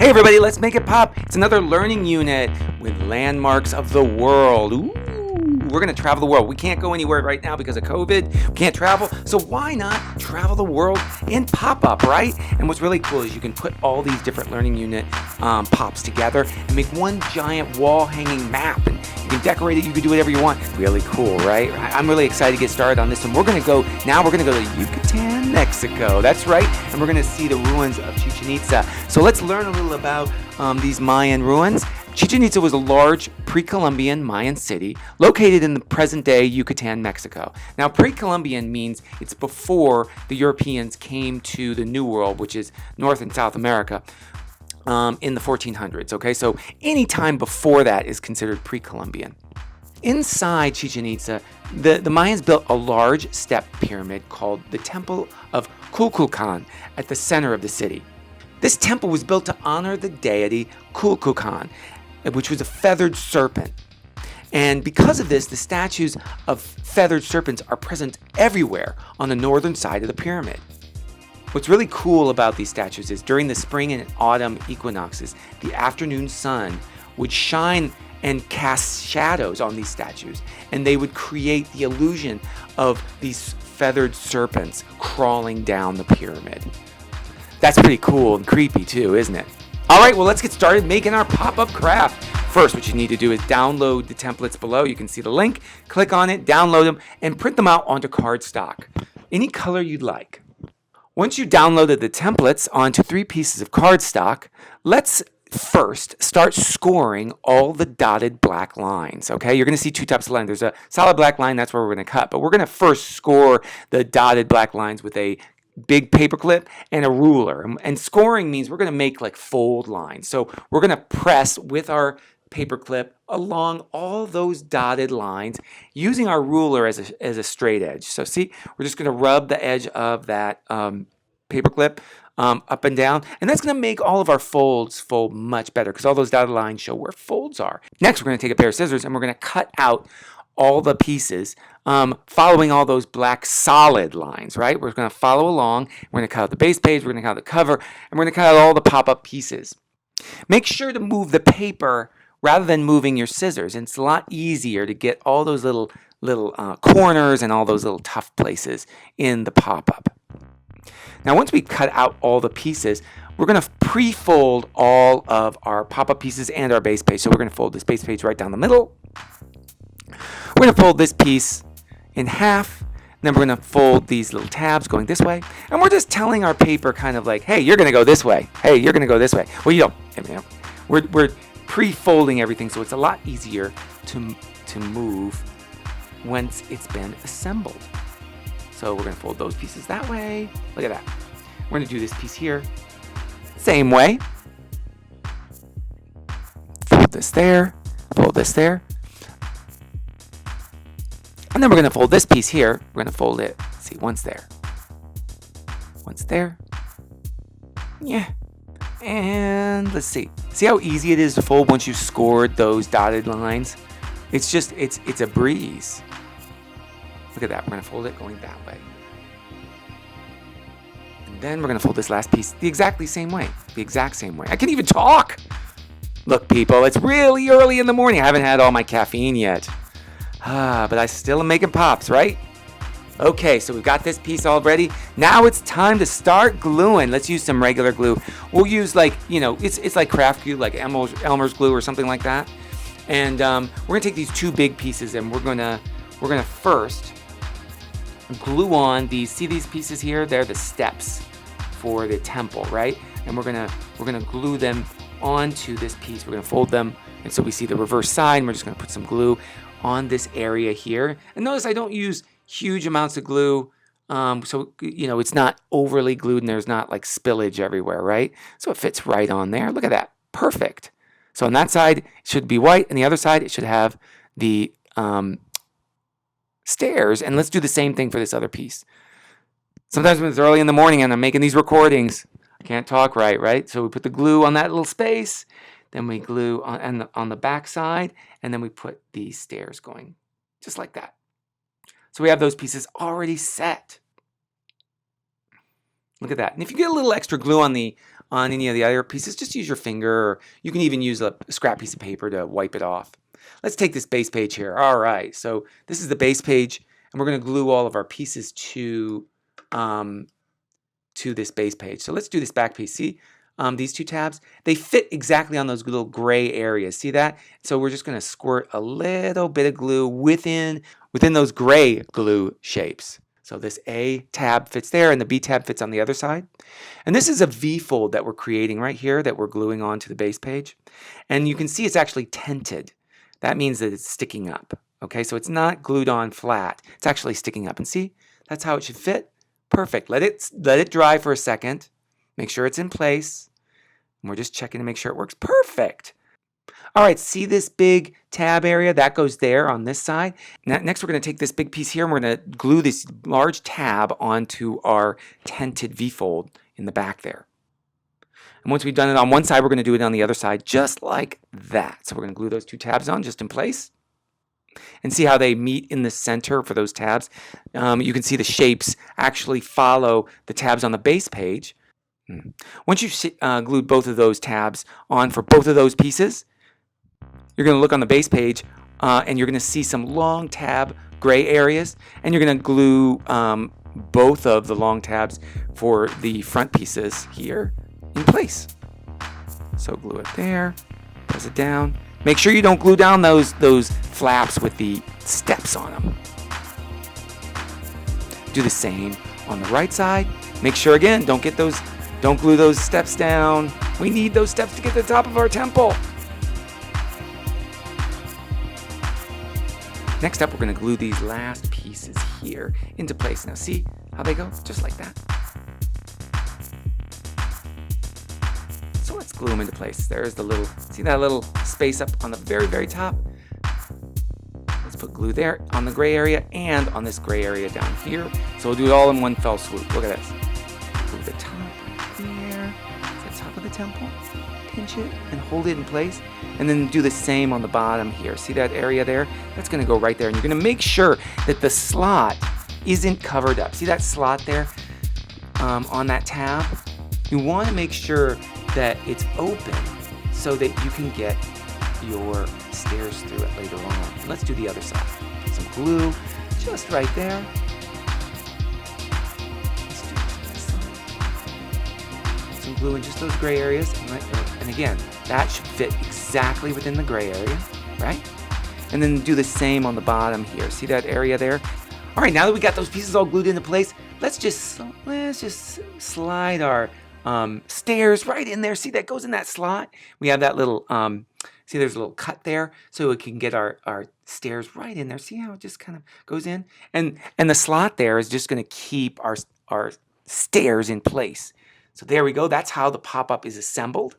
Hey everybody, let's make it pop. It's another learning unit with landmarks of the world. Ooh, we're going to travel the world. We can't go anywhere right now because of COVID. We can't travel. So why not travel the world in pop-up, right? And what's really cool is you can put all these different learning unit pops together and make one giant wall-hanging map. And you can decorate it. You can do whatever you want. Really cool, right? I'm really excited to get started on this. And we're going to go to Yucatan, Mexico. That's right. And we're going to see the ruins of Chichen Itza. So let's learn a little about these Mayan ruins. Chichen Itza was a large pre-Columbian Mayan city located in the present-day Yucatan, Mexico. Now, pre-Columbian means it's before the Europeans came to the New World, which is North and South America, in the 1400s. Okay, so any time before that is considered pre-Columbian. Inside Chichen Itza, the Mayans built a large step pyramid called the Temple of Kukulcan at the center of the city. This temple was built to honor the deity Kukulcan, which was a feathered serpent. And because of this, the statues of feathered serpents are present everywhere on the northern side of the pyramid. What's really cool about these statues is during the spring and autumn equinoxes, the afternoon sun would shine and cast shadows on these statues, and they would create the illusion of these feathered serpents crawling down the pyramid. That's pretty cool and creepy too, isn't it? All right, well, let's get started making our pop-up craft. First, what you need to do is download the templates below. You can see the link, click on it, download them, and print them out onto cardstock, any color you'd like. Once you downloaded the templates onto 3 pieces of cardstock, let's first start scoring all the dotted black lines. Okay, you're going to see 2 types of lines. There's a solid black line, that's where we're going to cut, but we're going to first score the dotted black lines with a big paper clip and a ruler. And scoring means we're going to make like fold lines. So we're going to press with our paper clip along all those dotted lines using our ruler as a straight edge. So see, we're just going to rub the edge of that paper clip up and down, and that's going to make all of our folds fold much better because all those dotted lines show where folds are. Next, we're going to take a pair of scissors and we're going to cut out all the pieces following all those black solid lines, right? We're going to follow along. We're going to cut out the base page, we're going to cut out the cover, and we're going to cut out all the pop-up pieces. Make sure to move the paper rather than moving your scissors. It's a lot easier to get all those little corners and all those little tough places in the pop-up. Now, once we cut out all the pieces, we're going to pre-fold all of our pop-up pieces and our base page. So we're going to fold this base page right down the middle. We're going to fold this piece in half. Then we're going to fold these little tabs going this way. And we're just telling our paper kind of like, hey, you're going to go this way. Hey, you're going to go this way. Well, you don't. We're pre-folding everything, so it's a lot easier to move once it's been assembled. So we're going to fold those pieces that way. Look at that. We're going to do this piece here. Same way. Fold this there. Fold this there. And then we're going to fold this piece here. We're going to fold it, see, once there. Once there. Yeah. And let's see. See how easy it is to fold once you've scored those dotted lines? It's just, it's a breeze. Look at that. We're going to fold it going that way. And then we're going to fold this last piece the exactly same way. The exact same way. I can even talk. Look, people, it's really early in the morning. I haven't had all my caffeine yet. But I still am making pops, right? Okay, so we've got this piece all ready. Now it's time to start gluing. Let's use some regular glue. We'll use it's like craft glue, like Elmer's glue or something like that. And we're gonna take these 2 big pieces and we're gonna first glue on these. See these pieces here? They're the steps for the temple, right? And we're gonna glue them onto this piece. We're gonna fold them, and so we see the reverse side. And we're just gonna put some glue on this area here. And notice I don't use huge amounts of glue, so it's not overly glued and there's not like spillage everywhere, right? So it fits right on there. Look at that, perfect. So on that side it should be white, and the other side it should have the stairs. And let's do the same thing for this other piece. Sometimes when it's early in the morning and I'm making these recordings, I can't talk right? So we put the glue on that little space. Then we glue on the back side, and then we put these stairs going, just like that. So we have those pieces already set. Look at that. And if you get a little extra glue on the on any of the other pieces, just use your finger, or you can even use a scrap piece of paper to wipe it off. Let's take this base page here. All right, so this is the base page, and we're going to glue all of our pieces to this base page. So let's do this back piece. See these two tabs? They fit exactly on those little gray areas. See that? So we're just going to squirt a little bit of glue within those gray glue shapes. So this A tab fits there, and the B tab fits on the other side. And this is a V fold that we're creating right here that we're gluing onto the base page. And you can see it's actually tented. That means that it's sticking up. Okay, so it's not glued on flat. It's actually sticking up. And see, that's how it should fit. Perfect. Let it dry for a second. Make sure it's in place. And we're just checking to make sure it works. Perfect. All right, see this big tab area? That goes there on this side. Next, we're going to take this big piece here, and we're going to glue this large tab onto our tented V-fold in the back there. And once we've done it on one side, we're going to do it on the other side, just like that. So we're going to glue those two tabs on just in place. And see how they meet in the center for those tabs. You can see the shapes actually follow the tabs on the base page. Once you've glued both of those tabs on for both of those pieces, you're going to look on the base page and you're going to see some long tab gray areas, and you're going to glue both of the long tabs for the front pieces here in place. So glue it there, press it down. Make sure you don't glue down those flaps with the steps on them. Do the same on the right side. Make sure again, don't glue those steps down. We need those steps to get to the top of our temple. Next up, we're going to glue these last pieces here into place. Now see how they go? Just like that. So let's glue them into place. There's the little, see that little space up on the very, very top? Let's put glue there on the gray area and on this gray area down here. So we'll do it all in one fell swoop. Look at this. Glue the top right there. It's the top of the temple. Pinch it and hold it in place. And then do the same on the bottom here. See that area there? That's going to go right there. And you're going to make sure that the slot isn't covered up. See that slot there on that tab? You want to make sure that it's open so that you can get your stairs through it later on. Let's do the other side. Some glue just right there. Let's do this side. Some glue in just those gray areas. And again, that should fit exactly within the gray area, right? And then do the same on the bottom here. See that area there? All right, now that we got those pieces all glued into place, let's just slide our stairs right in there. See, that goes in that slot. We have that little, see there's a little cut there, so we can get our stairs right in there. See how it just kind of goes in? And the slot there is just going to keep our stairs in place. So there we go. That's how the pop-up is assembled.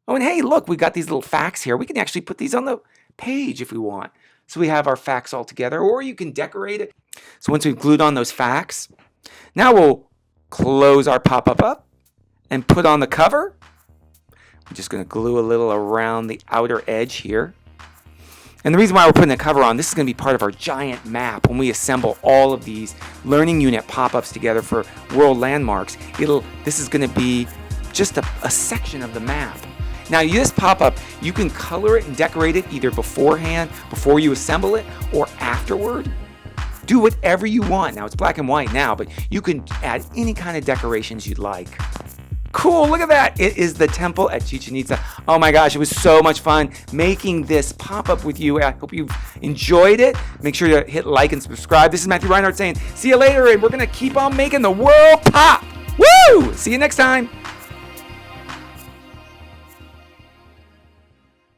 Oh, and hey, look, we got these little facts here. We can actually put these on the page if we want. So we have our facts all together, or you can decorate it. So once we've glued on those facts, now we'll close our pop-up up and put on the cover. I'm just going to glue a little around the outer edge here. And the reason why we're putting the cover on, this is going to be part of our giant map when we assemble all of these learning unit pop-ups together for world landmarks. This is going to be just a section of the map. Now this pop-up, you can color it and decorate it either beforehand, before you assemble it, or afterward. Do whatever you want. Now it's black and white now, but you can add any kind of decorations you'd like. Cool, look at that. It is the temple at Chichen Itza. Oh my gosh, it was so much fun making this pop-up with you. I hope you've enjoyed it. Make sure to hit like and subscribe. This is Matthew Reinhart saying, see you later, and we're going to keep on making the world pop. Woo! See you next time.